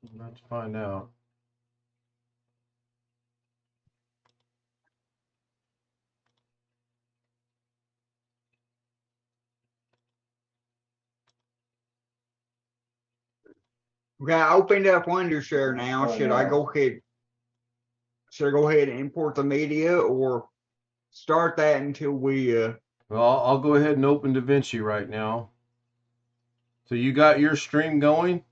I'm about to find out. Okay, I opened up Wondershare now. Should I go ahead? Should I go ahead and import the media or start that until we? Well, I'll go ahead and open Davinci right now. So you got your stream going?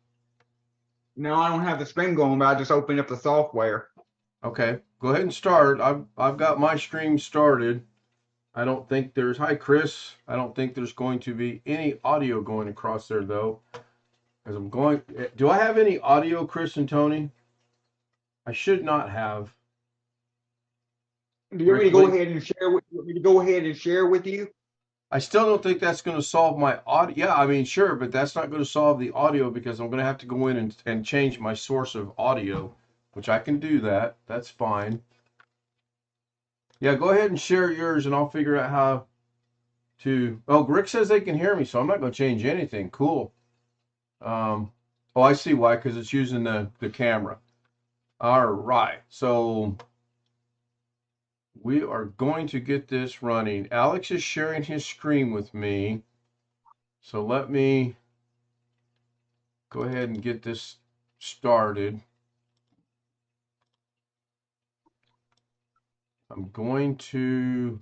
No, I don't have the stream going, but I just opened up the software. Okay, go ahead and start. I've got my stream started. I don't think there's, hi Chris. I don't think there's going to be any audio going across there though. Because I'm going, do I have any audio, Chris and Tony? I should not have. Do you want me Rick to go Lee. ahead and share? You want me to go ahead and share with you? I still don't think that's going to solve my audio. Yeah, I mean, sure, but that's not going to solve the audio because I'm going to have to go in and change my source of audio, which I can do that. That's fine. Yeah, go ahead and share yours and I'll figure out how to. Oh, Rick says they can hear me, so I'm not going to change anything. Cool. Oh, I see why, because it's using the camera. All right, so we are going to get this running. Alex is sharing his screen with me. So let me go ahead and get this started. I'm going to,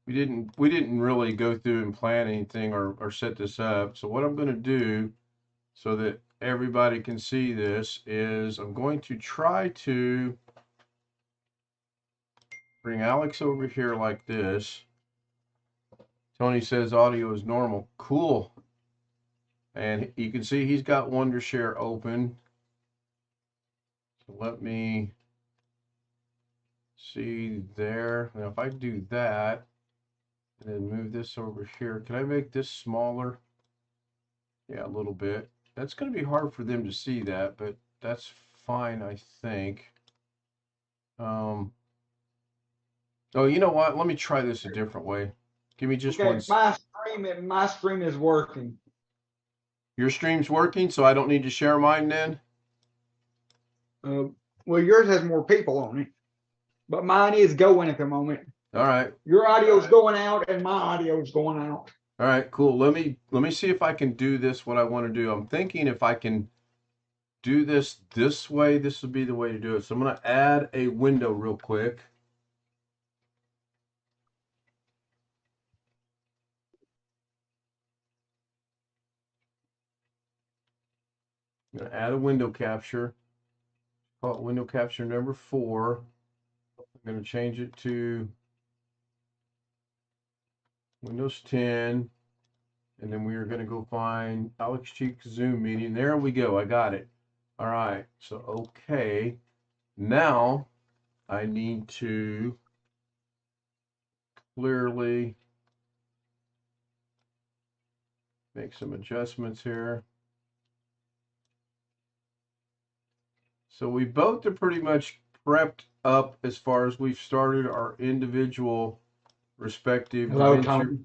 we didn't really go through and plan anything or set this up. So what I'm going to do so that everybody can see this is I'm going to try to bring Alex over here like this. Tony says audio is normal. Cool. And you can see he's got Wondershare open. So let me see there. Now if I do that and then move this over here, can I make this smaller? Yeah, a little bit. That's going to be hard for them to see that, but that's fine, I think. Oh, you know what? Let me try this a different way. Give me just one. Okay, my stream is working. Your stream's working, so I don't need to share mine then? Uh, well, yours has more people on it, but mine is going at the moment. All right. Your audio is going out, and my audio is going out. All right, cool. Let me see if I can do this what I want to do. I'm thinking if I can do this way, this would be the way to do it. So I'm going to add a window real quick. I'm going to add a window capture. Call it window capture number 4. I'm going to change it to Windows 10. And then we are going to go find Alex Cheek's Zoom meeting. There we go. I got it. All right. So, okay. Now I need to clearly make some adjustments here. So we both are pretty much prepped up as far as we've started our individual respective Hello, Tony.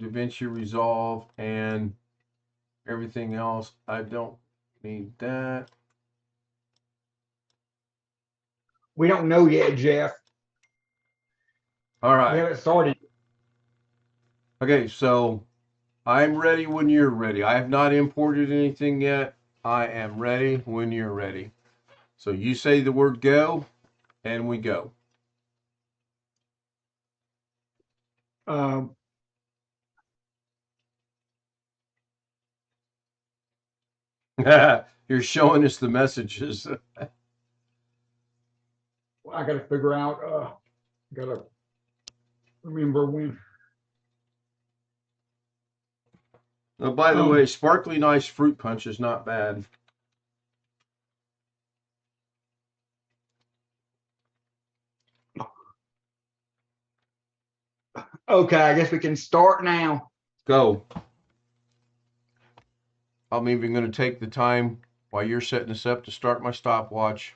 DaVinci Resolve and everything else. I don't need that. We don't know yet, Jeff. All We right. haven't started. Okay, so I'm ready when you're ready. I have not imported anything yet. I am ready when you're ready. So you say the word go, and we go. Um, You're showing us the messages. I got to figure out. Got to remember when. Oh, by the way, sparkly nice fruit punch is not bad. Okay, I guess we can start now. Go. I'm even going to take the time while you're setting this up to start my stopwatch.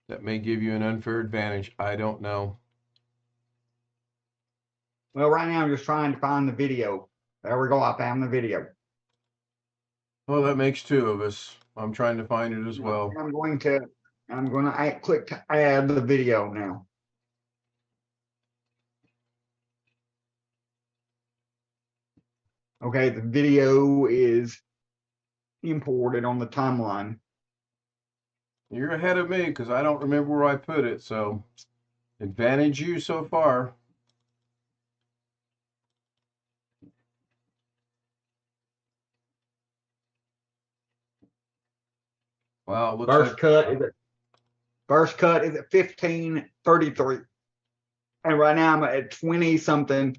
That may give you an unfair advantage. I don't know. Well, right now I'm just trying to find the video. There we go. I found the video. Well, that makes 2 of us. I'm trying to find it as well. I'm going to click to add the video now. Okay, the video is imported on the timeline. You're ahead of me because I don't remember where I put it. So, advantage you so far. Wow, it looks First like cut is at 15:33. And right now I'm at 20 something,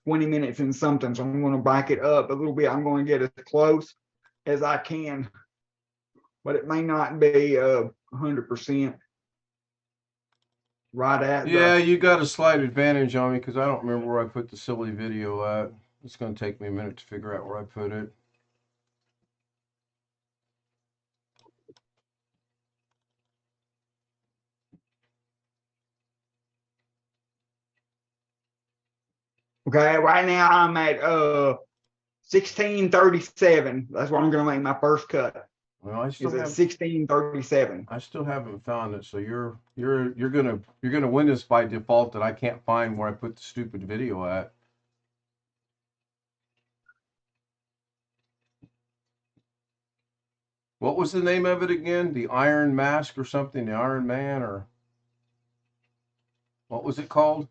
20 minutes and something. So I'm going to back it up a little bit. I'm going to get as close as I can, but it may not be 100% right at yeah, you got a slight advantage on me because I don't remember where I put the silly video at. It's going to take me a minute to figure out where I put it. Okay, right now I'm at 16:37. That's where I'm going to make my first cut. Well, I Is still at have 16:37. I still haven't found it. So you're gonna win this by default that I can't find where I put the stupid video at. What was the name of it again? The Iron Mask or something? The Iron Man or what was it called?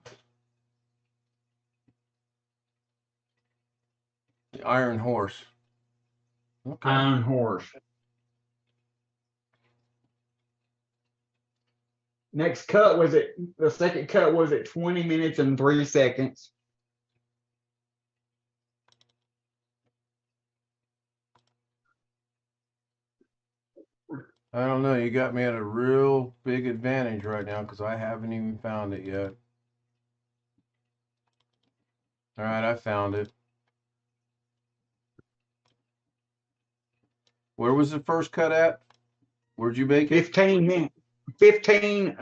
The Iron Horse. Okay. Iron Horse. Next cut was the second cut was at 20 minutes and 3 seconds. I don't know. You got me at a real big advantage right now because I haven't even found it yet. All right, I found it. Where was the first cut at? Where'd you make it? 15 minutes. 15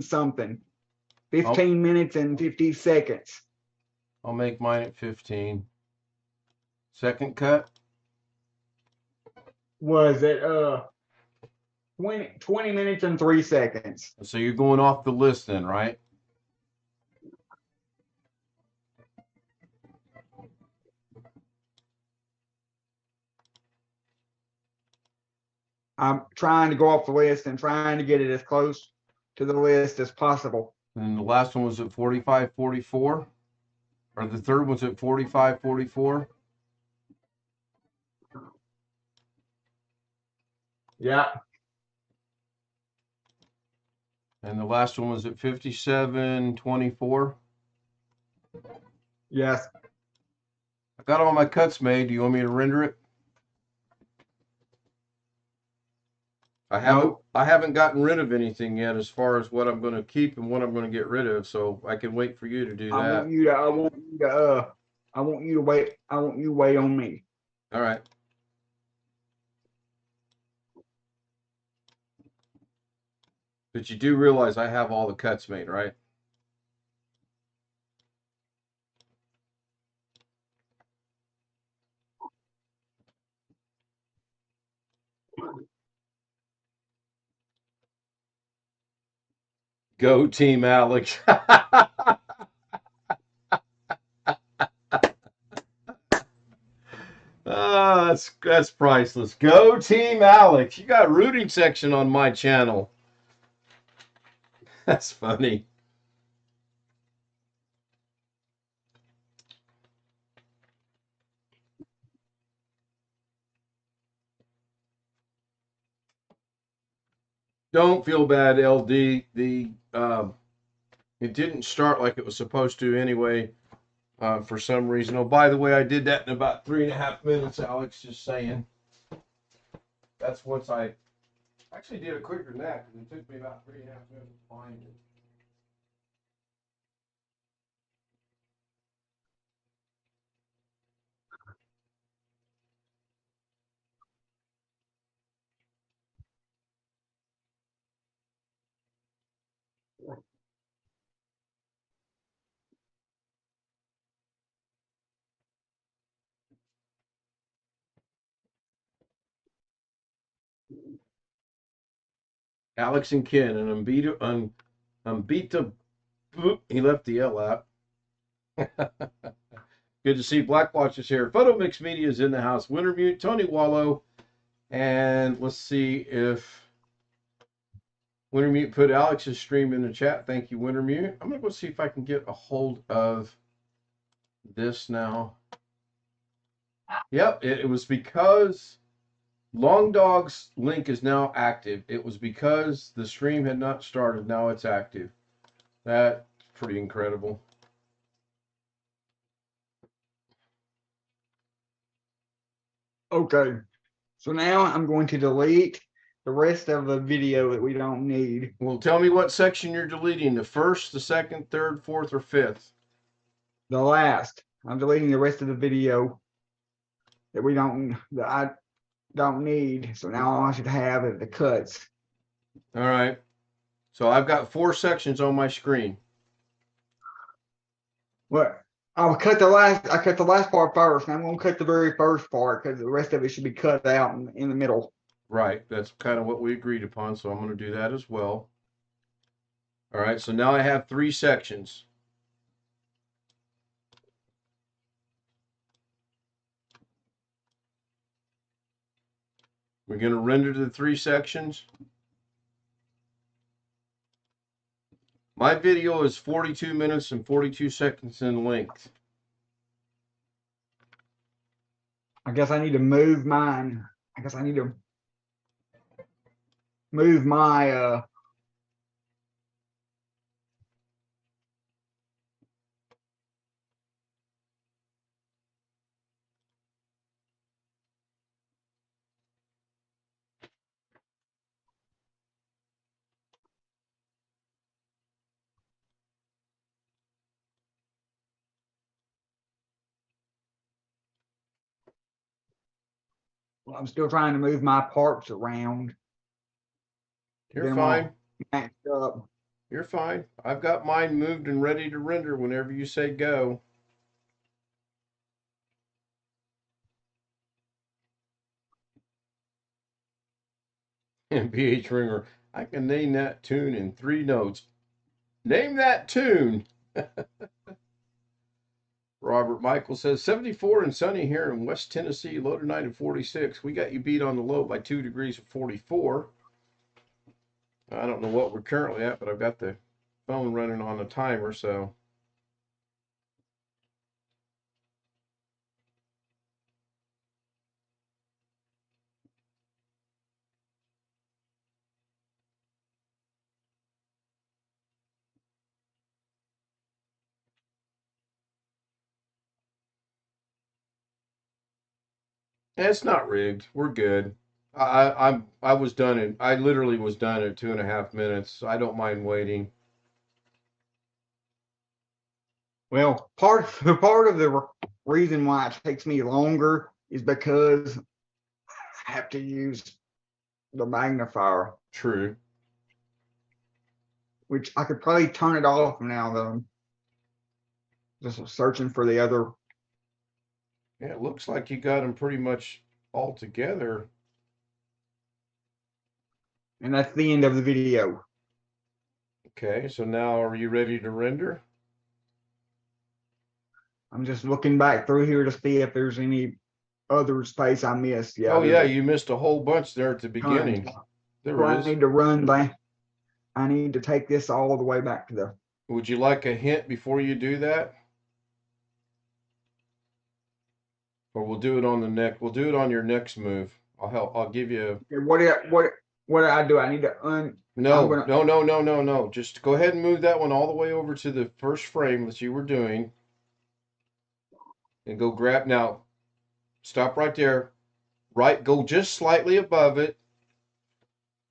something. 15 minutes and 50 seconds. I'll make mine at 15. Second cut? Was it 20 minutes and 3 seconds. So you're going off the list then, right? I'm trying to go off the list and trying to get it as close to the list as possible. And the last one was at 45:44, or the third one's at 45:44. Yeah. And the last one was at 57:24. Yes. I got all my cuts made. Do you want me to render it? I haven't gotten rid of anything yet as far as what I'm going to keep and what I'm going to get rid of, so I can wait for you to do that. I want you to wait. I want you to wait on me. All right. But you do realize I have all the cuts made, right? Go Team Alex. That's priceless. Go Team Alex. You got rooting section on my channel. That's funny. Don't feel bad, LD. It didn't start like it was supposed to anyway, for some reason. Oh, by the way, I did that in about 3.5 minutes, Alex. Just saying. That's once I actually did it quicker than that because it took me about 3.5 minutes to find it. Alex and Ken, and unbeatable. He left the L out. Good to see Black Watchers here. Photo Mix Media is in the house. Wintermute, Tony Wallow, and let's see if Wintermute put Alex's stream in the chat. Thank you, Wintermute. I'm gonna go see if I can get a hold of this now. Yep, it was because Long Dog's link is now active. It was because the stream had not started. Now it's active. That's pretty incredible. Okay. So now I'm going to delete the rest of the video that we don't need. Well, tell me what section you're deleting. The first, the second, third, fourth, or fifth? The last. I'm deleting the rest of the video that I don't need. So now all I should have is the cuts. All right. So I've got 4 sections on my screen. Well, I cut the last part first, and I'm gonna cut the very first part because the rest of it should be cut out in the middle. Right. That's kind of what we agreed upon. So I'm going to do that as well. All right. So now I have 3 sections. We're going to render the 3 sections. My video is 42 minutes and 42 seconds in length. I guess I need to move mine. I guess I need to move my I'm still trying to move my parts around. You're fine. Maxed up. You're fine. I've got mine moved and ready to render whenever you say go. And PH Ringer, I can name that tune in 3 notes. Name that tune. Robert Michael says 74 and sunny here in West Tennessee, low tonight at 46. We got you beat on the low by 2 degrees at 44. I don't know what we're currently at, but I've got the phone running on a timer, so. It's not rigged. We're good. I was done in, I literally was done in 2.5 minutes. So I don't mind waiting. Well, part of the reason why it takes me longer is because I have to use the magnifier, True. which I could probably turn it off now though. Just searching for the other. Yeah, it looks like you got them pretty much all together. And that's the end of the video. Okay, so now are you ready to render? I'm just looking back through here to see if there's any other space I missed. Yeah. Oh yeah, you missed a whole bunch there at the beginning. There I is. need to run back. I need to take this all the way back to the. Would you like a hint before you do that? Or we'll do it on the next. We'll do it on your next move. I'll help. I'll give you. What do I do? I need to No. Just go ahead and move that one all the way over to the first frame that you were doing. And go grab now. Stop right there. Right, go just slightly above it.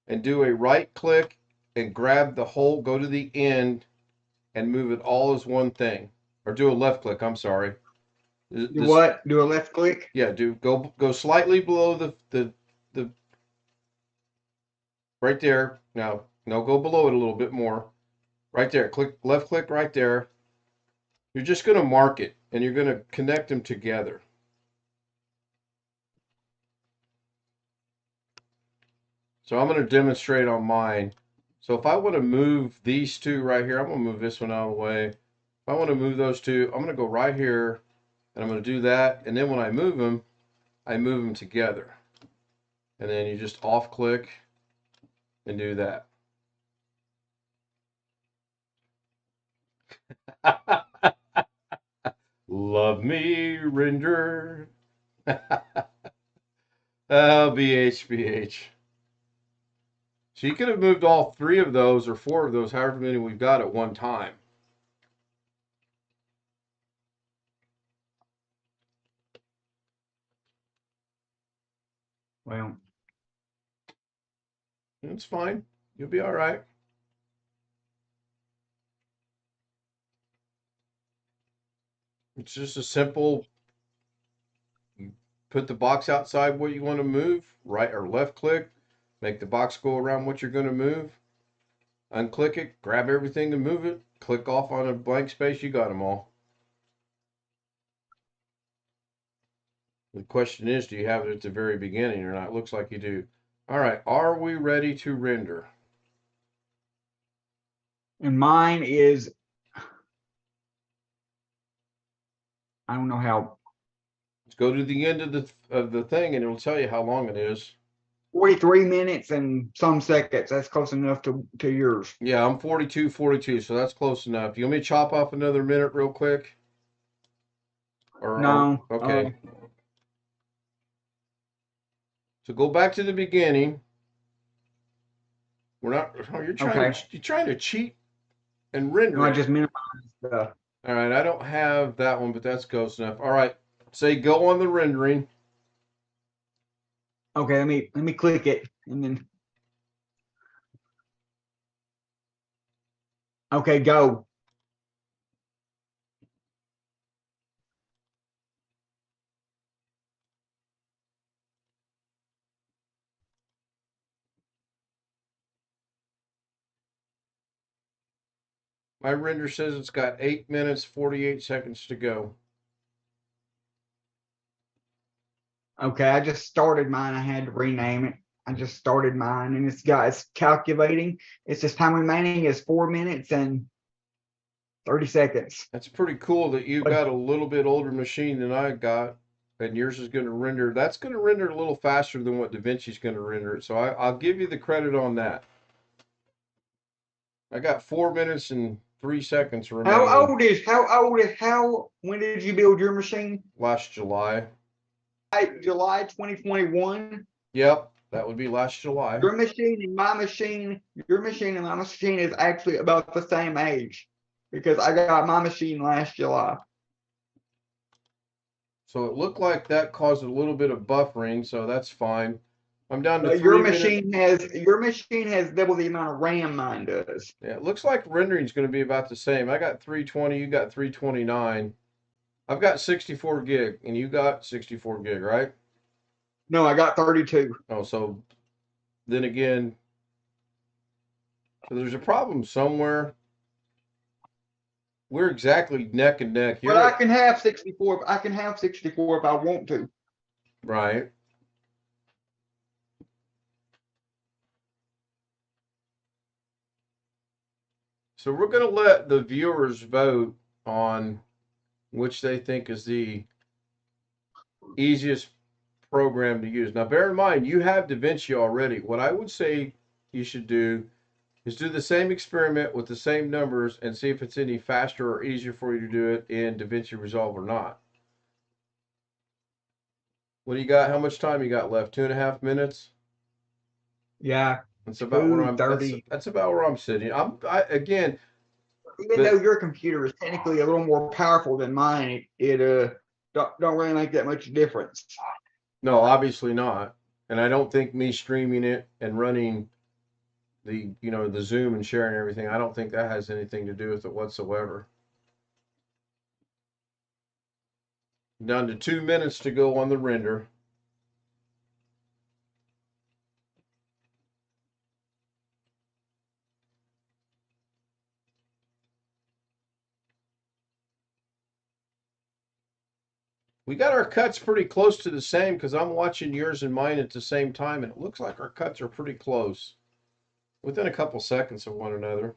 And do a right click and grab the whole, go to the end and move it all as one thing. Or do a left click, I'm sorry. What? Do a left click? Yeah, go slightly below the right there. Now, no, go below it a little bit more. Right there. Click left click right there. You're just going to mark it and you're going to connect them together. So I'm going to demonstrate on mine. So if I want to move these two right here, I'm going to move this one out of the way. If I want to move those two, I'm going to go right here and I'm going to do that. And then when I move them together. And then you just off click and do that. Love me, render. Oh, BH. So you could have moved all 3 of those or 4 of those, however many we've got at one time. Well, It's fine. You'll be all right. It's just a simple, you put the box outside what you want to move, right or left click, make the box go around what you're going to move, unclick it, grab everything to move it, click off on a blank space, you got them all. The question is, do you have it at the very beginning or not? It looks like you do. All right, are we ready to render? and mine is, I don't know how, Let's go to the end of the thing and it'll tell you how long it is. 43 minutes and some seconds. That's close enough to yours. Yeah, I'm 42, so that's close enough. You want me to chop off another minute real quick? No. Okay. So go back to the beginning. We're not. Oh, you're Okay. trying to cheat and render No, I it. just minimized the. All right, I don't have that one, but that's close enough. All right, say go on the rendering. Okay, let me click it and then. Okay, go. My render says it's got 8 minutes 48 seconds to go. Okay, I just started mine. I had to rename it. I just started mine, and it's calculating. It's just time remaining is 4 minutes and 30 seconds. That's pretty cool that you But got a little bit older machine than I got, and yours is going to render. That's going to render a little faster than what Davinci's going to render it. So I'll give you the credit on that. I got 4 minutes and 3 seconds remaining. When did you build your machine? Last July. July 2021. Yep, that would be last July. Your machine and my machine is actually about the same age because I got my machine last July. So it looked like that caused a little bit of buffering, so that's fine. I'm down to But 3 minutes. your machine has double the amount of RAM mine does. Yeah, it looks like rendering is going to be about the same. I got 320, you got 329. I've got 64 gig, and you got 64 gig, right? No, I got 32. Oh, so then again, so there's a problem somewhere. We're exactly neck and neck. But I can have 64. I can have 64 if I want to. Right. So we're going to let the viewers vote on which they think is the easiest program to use. Now, bear in mind, you have Davinci already. What I would say you should do is do the same experiment with the same numbers and see if it's any faster or easier for you to do it in Davinci Resolve or not. What do you got? How much time you got left? 2.5 minutes? Yeah. That's about where I'm 30. that's about where I'm sitting. Again, Even though your computer is technically a little more powerful than mine, it don't really make that much difference. no, obviously not. And I don't think me streaming it and running the Zoom and sharing everything, I don't think that has anything to do with it whatsoever. Down to 2 minutes to go on the render. We got our cuts pretty close to the same because I'm watching yours and mine at the same time, and it looks like our cuts are pretty close, within a couple seconds of one another.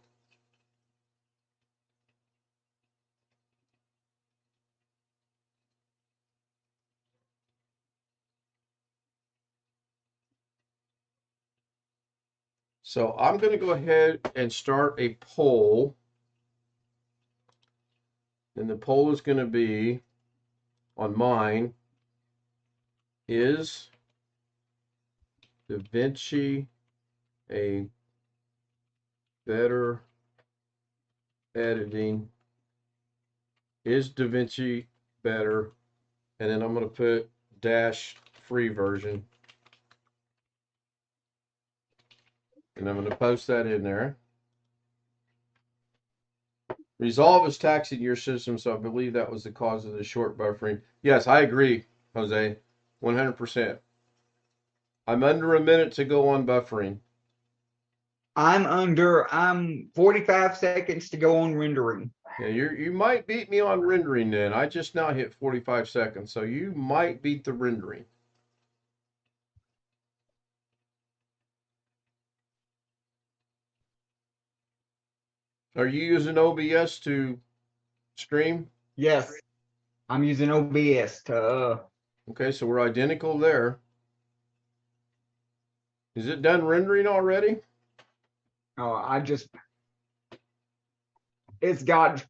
So I'm going to go ahead and start a poll. And the poll is going to be on mine, is Davinci a better editing? Is Davinci better? And then I'm going to put dash free version. And I'm going to post that in there. Resolve is taxing your system, so I believe that was the cause of the short buffering. Yes, I agree, Jose, 100%. I'm under a minute to go on buffering. I'm 45 seconds to go on rendering. Yeah, you might beat me on rendering then. I just now hit 45 seconds, so you might beat the rendering. Are you using OBS to stream? Yes, I'm using OBS to. Okay, so we're identical there. Is it done rendering already? It's got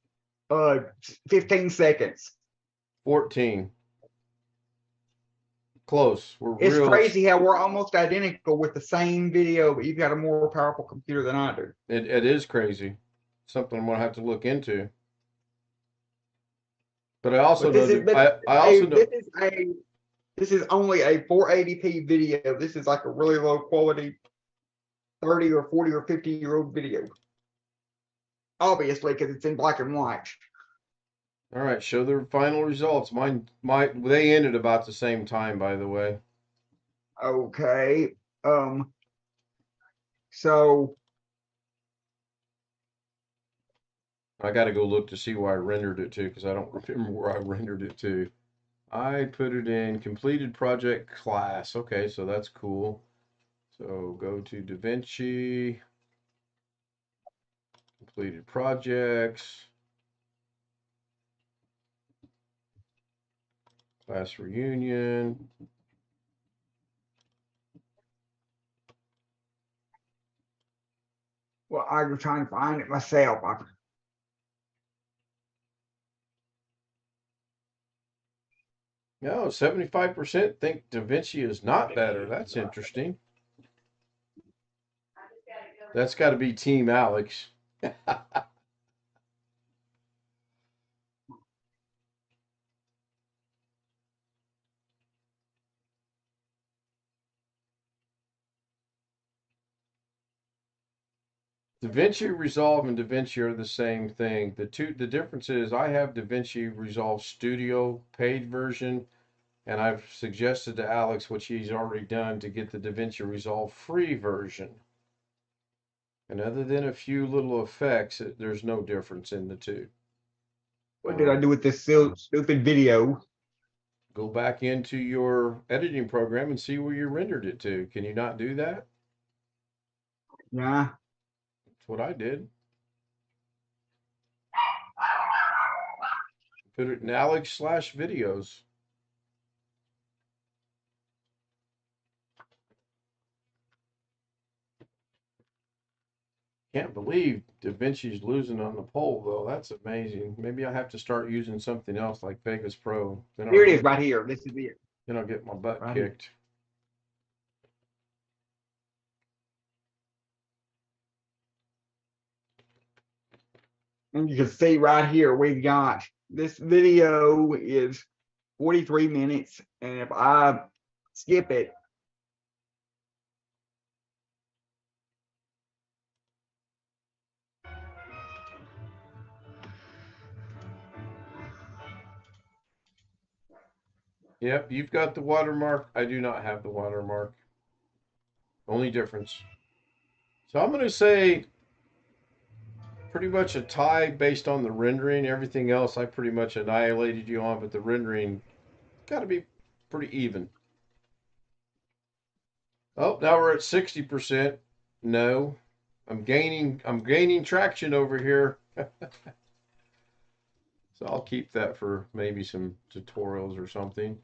15 seconds. 14. Close. We're It's real. crazy how we're almost identical with the same video, but you've got a more powerful computer than I do. It is crazy. Something I'm gonna have to look into. But I also know that I also know this is only a 480p video. This is like a really low quality 30 or 40 or 50-year-old video. Obviously, because it's in black and white. All right, show the final results. They ended about the same time, by the way. Okay. So I got to go look to see where I rendered it to because I don't remember where I rendered it to. I put it in completed project class. Okay, so that's cool. So go to Davinci, completed projects, class reunion. well, I was trying to find it myself. No, 75% think Davinci is not better. That's interesting. That's got to be Team Alex. DaVinci Resolve and DaVinci are the same thing. The difference is I have DaVinci Resolve Studio paid version, and I've suggested to Alex, which he's already done, to get the DaVinci Resolve free version. And other than a few little effects, there's no difference in the two. What did I do with this stupid video? Go back into your editing program and see where you rendered it to. Can you not do that? Yeah. That's what I did. Put it in Alex/videos. Can't believe DaVinci's losing on the poll, though. That's amazing. Maybe I have to start using something else like Vegas Pro. Here it is right here. This is it. Then I'll get my butt Right kicked. And you can see right here, we've got this video is 43 minutes. And if I skip it, Yep, you've got the watermark. I do not have the watermark. Only difference. So I'm going to say pretty much a tie based on the rendering. Everything else I pretty much annihilated you on, but the rendering, got to be pretty even. Oh, now we're at 60%. No, I'm gaining traction over here. So I'll keep that for maybe some tutorials or something.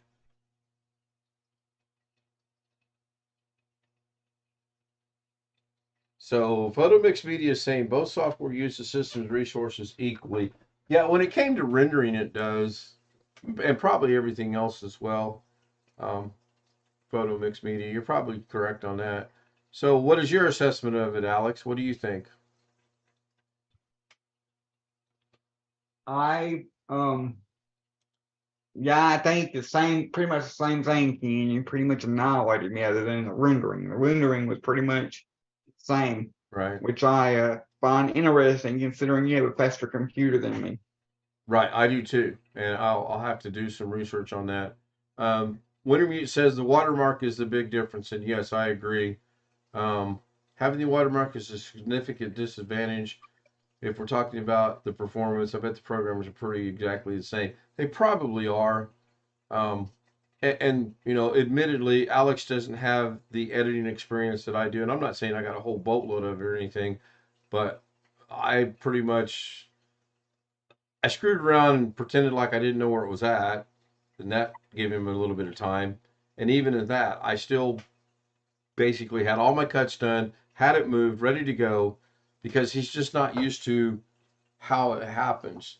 So PhotoMix Media is saying both software use the system's resources equally. Yeah, when it came to rendering, it does, and probably everything else as well. Um, PhotoMix Media, you're probably correct on that. So what is your assessment of it, Alex? What do you think? I Yeah, I think the same, pretty much the same thing, Ken. You pretty much annihilated me other than the rendering. The rendering was pretty much the same, Right. which I find interesting considering you have a faster computer than me. Right, I do too, and I'll have to do some research on that. Wintermute says the watermark is the big difference, and yes, I agree. Having the watermark is a significant disadvantage. If we're talking about the performance, I bet the programmers are pretty exactly the same. They probably are. And, you know, admittedly, Alex doesn't have the editing experience that I do, and I'm not saying I got a whole boatload of it or anything, but I pretty much I screwed around and pretended like I didn't know where it was at, and that gave him a little bit of time. And even at that, I still basically had all my cuts done, had it moved, ready to go, because he's just not used to how it happens.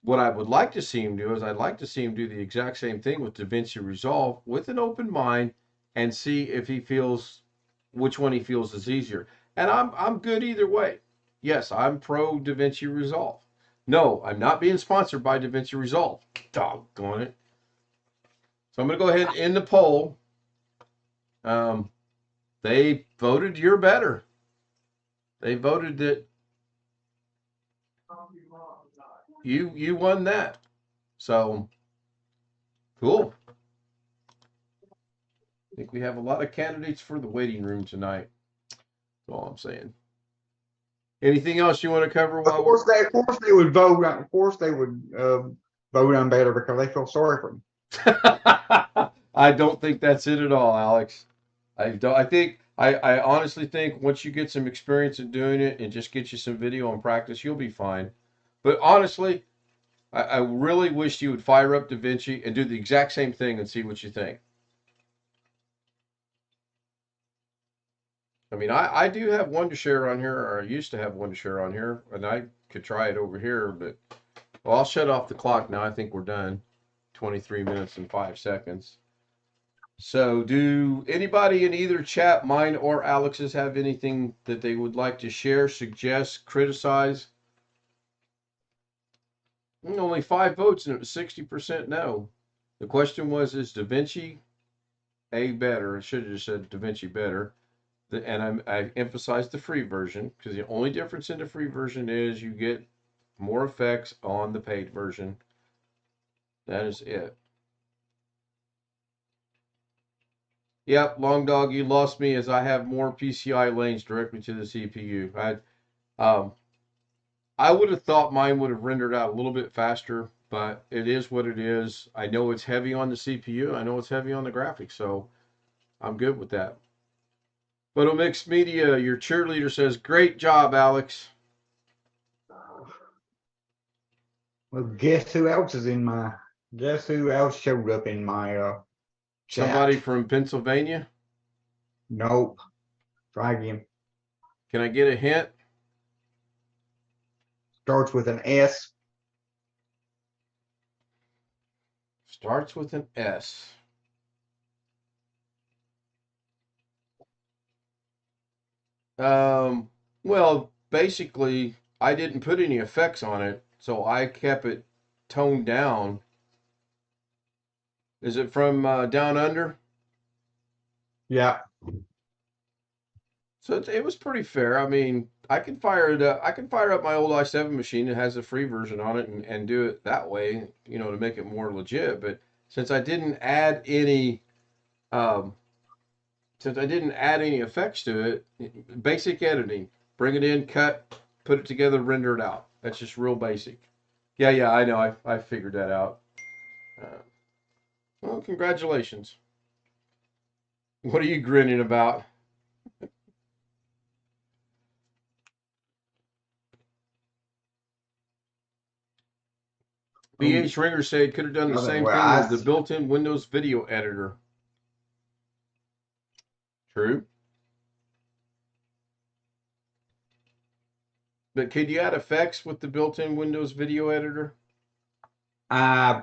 What I would like to see him do is I'd like to see him do the exact same thing with DaVinci Resolve with an open mind and see if he feels which one he feels is easier. And I'm good either way. Yes, I'm pro DaVinci Resolve. No, I'm not being sponsored by DaVinci Resolve. Doggone it. So I'm going to go ahead and end the poll. Um, they voted you're better. They voted that you won that. So cool. I think we have a lot of candidates for the waiting room tonight. That's all I'm saying. Anything else you want to cover Of while course, of course they would vote. Of course, they would vote on better because they feel sorry for me. I don't think that's it at all, Alex. I don't. I honestly think once you get some experience in doing it and just get you some video and practice, you'll be fine. But honestly, I really wish you would fire up DaVinci and do the exact same thing and see what you think. I mean, I do have Wondershare on here, or I used to have Wondershare on here, and I could try it over here, but well, I'll shut off the clock now. I think we're done. 23 minutes and 5 seconds. So, do anybody in either chat, mine or Alex's, have anything that they would like to share, suggest, criticize? Only 5 votes, and it was 60% no. The question was, is DaVinci A better? I should have just said DaVinci better. And I emphasized the free version because the only difference in the free version is you get more effects on the paid version. That is it. Yep, Long Dog, you lost me as I have more PCI lanes directly to the CPU. I would have thought mine would have rendered out a little bit faster, but it is what it is. I know it's heavy on the CPU. I know it's heavy on the graphics, so I'm good with that. Photo Mix Media, your cheerleader says, great job, Alex. Well, guess who else is in my? Guess who else showed up in my chat? Somebody from Pennsylvania? Nope. Try again. Can I get a hint? Starts with an S. Starts with an S. Well, basically, I didn't put any effects on it, so I kept it toned down. Is it from Down Under? Yeah. So it was pretty fair. I mean, I can fire it up. I can fire up my old i7 machine that has a free version on it and do it that way, you know, to make it more legit. But since I didn't add any, um, since I didn't add any effects to it, basic editing, bring it in, cut, put it together, render it out. That's just real basic. Yeah, I know. I figured that out. Uh, Well, congratulations. What are you grinning about? BH Ringer said could have done the Nothing. same Well, thing with the built-in Windows video editor. True. But could you add effects with the built-in Windows video editor? I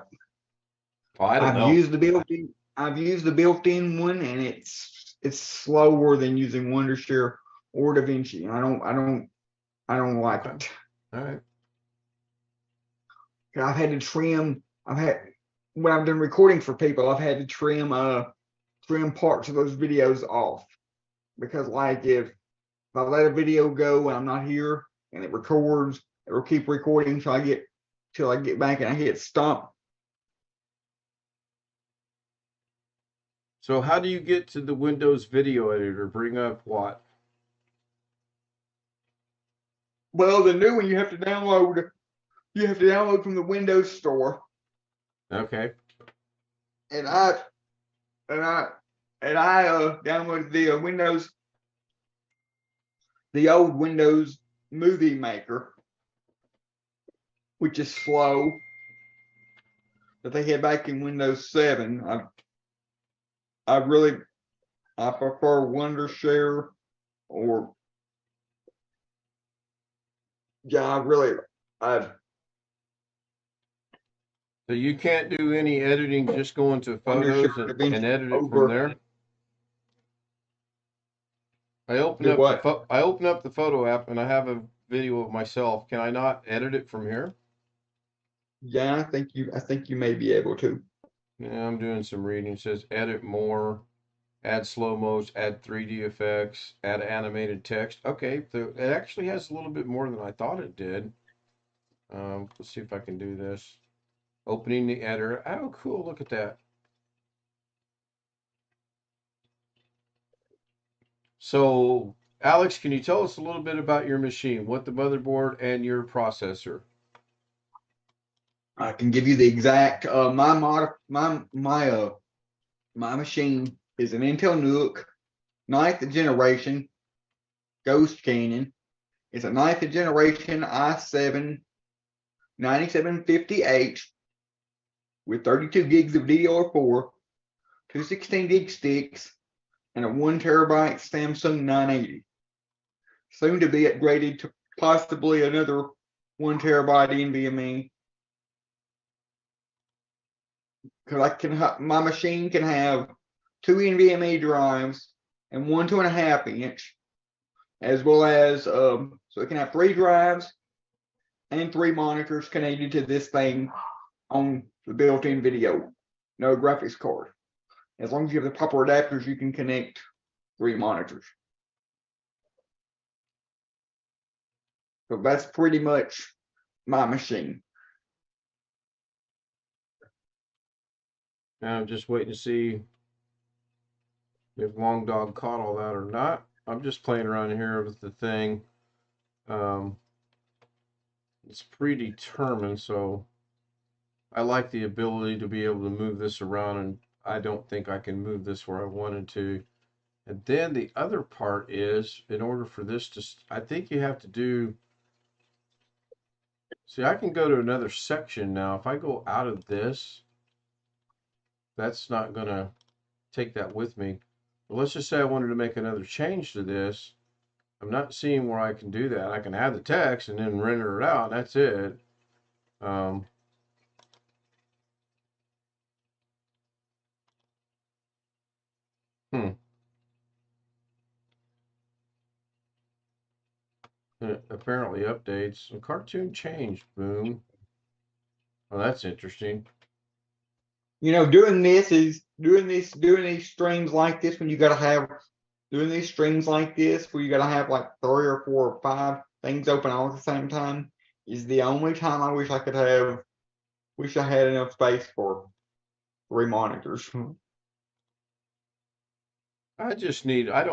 Oh, I don't I've know. used the built-in. I've used the built-in one, and it's slower than using Wondershare or Davinci. I don't like Okay. it. All right. I've had to trim. When I've been recording for people, I've had to trim parts of those videos off because, like, if I let a video go and I'm not here and it records, it will keep recording till I get back and I hit stop. So how do you get to the Windows video editor? Bring up what? Well, the new one you have to download. You have to download from the Windows Store, Okay. and I downloaded the old Windows Movie Maker, which is slow, that they had back in Windows 7. I prefer Wondershare or I So you can't do any editing, just go into photos Wondershare and eventually edit it from over there. do what? I open up the photo app and I have a video of myself. Can I not edit it from here? Yeah, I think you may be able to. Yeah, I'm doing some reading. It says edit more, add slow motion, add 3D effects, add animated text. Okay, so it actually has a little bit more than I thought it did. Let's see if I can do this. Opening the editor. Oh, cool. Look at that. So, Alex, can you tell us a little bit about your machine? What the motherboard and your processor? I can give you the exact my machine is an Intel NUC, ninth generation Ghost Canyon. It's a ninth generation i7 9750H with 32 gigs of DDR4, two 16 gig sticks, and a 1 terabyte Samsung 980. Soon to be upgraded to possibly another 1 terabyte NVMe. Because my machine can have two NVMe drives and one 2.5 inch, as well as so it can have three drives and three monitors connected to this thing on the built-in video. No graphics card. As long as you have the proper adapters, you can connect three monitors. So that's pretty much my machine. Now I'm just waiting to see if Long Dog caught all that or not. I'm just playing around here with the thing. Um, it's predetermined, so I like the ability to be able to move this around, and I don't think I can move this where I wanted to. And then the other part is, in order for this to, I think you have to do, see, I can go to another section now. If I go out of this, that's not going to take that with me. But let's just say I wanted to make another change to this. I'm not seeing where I can do that. I can add the text and then render it out. That's it. Um, hmm. It apparently updates. The cartoon changed. Boom. Oh, that's interesting. You know, doing these streams like this when you gotta have doing these streams like this where you gotta have like 3 or 4 or 5 things open all at the same time is the only time I wish I had enough space for 3 monitors. I just need, I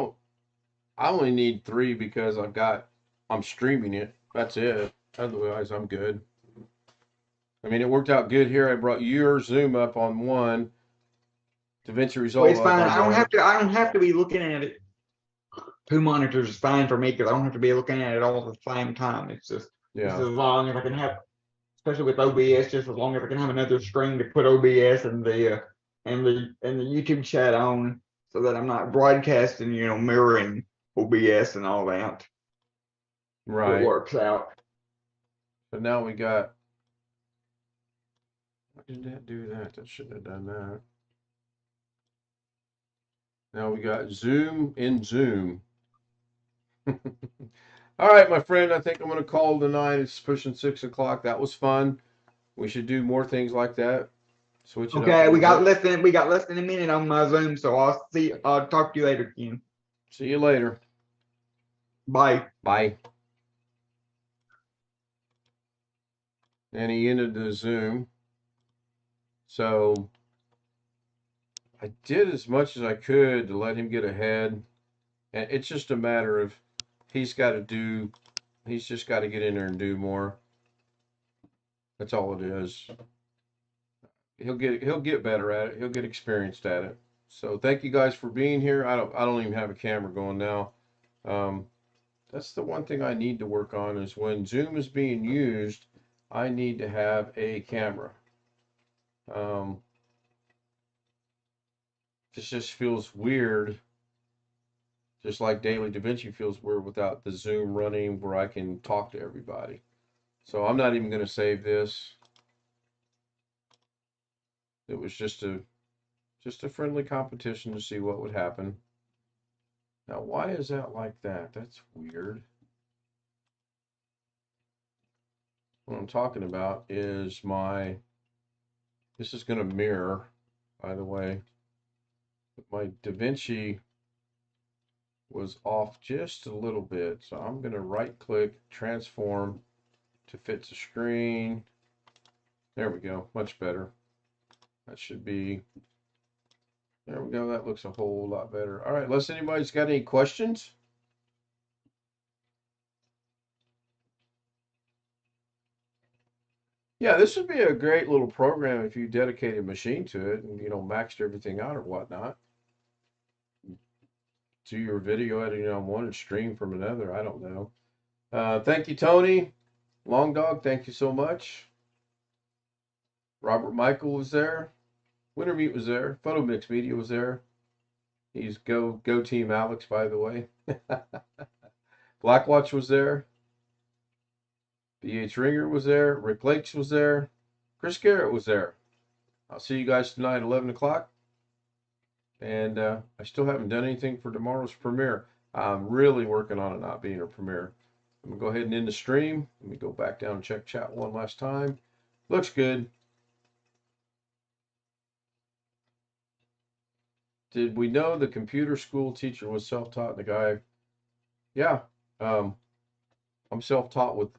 only need 3 because I'm streaming it. That's it. Otherwise, I'm good. I mean, it worked out good here. I brought your Zoom up on one, DaVinci Well, Resolve it's fine. on one. I don't have to be looking at it. 2 monitors is fine for me because I don't have to be looking at it all at the same time. It's just Yeah. as long as I can have, especially with OBS, just as long as I can have another screen to put OBS and the YouTube chat on, so that I'm not broadcasting, mirroring OBS and all that. It Right. works out. So now we got. Why did that do that? That shouldn't have done that. Now we got Zoom in Zoom. All right, my friend. I think I'm going to call it a night. It's pushing 6 o'clock. That was fun. We should do more things like that. Switch it up. Okay, we got less than a minute on my Zoom, so I'll talk to you later, Ken. See you later. Bye. Bye. And he ended the Zoom. So I did as much as I could to let him get ahead. And it's just a matter of he's just got to get in there and do more. That's all it is. He'll get better at it. He'll get experienced at it. So thank you guys for being here. I don't even have a camera going now. That's the one thing I need to work on is when Zoom is being used, I need to have a camera. This just feels weird. Just like Daily Davinci feels weird without the Zoom running where I can talk to everybody. So I'm not even going to save this. It was just a friendly competition to see what would happen. Now, why is that like that? That's weird. What I'm talking about is this is going to mirror, by the way. My Davinci was off just a little bit. So I'm going to right click, transform to fit the screen. There we go, much better. That should be, there we go. That looks a whole lot better. All right, unless anybody's got any questions. Yeah, this would be a great little program if you dedicated a machine to it and, maxed everything out or whatnot. Do your video editing on one and stream from another. I don't know. Thank you, Tony. Long Dog, thank you so much. Robert Michael was there. Wintermute was there. Photo Mix Media was there. He's go Team Alex, by the way. Blackwatch was there. BH Ringer was there. Rick Lakes was there. Chris Garrett was there. I'll see you guys tonight at 11 o'clock. And I still haven't done anything for tomorrow's premiere. I'm really working on it not being a premiere. I'm going to go ahead and end the stream. Let me go back down and check chat one last time. Looks good. Did we know the computer school teacher was self-taught? The guy, yeah. I'm self-taught with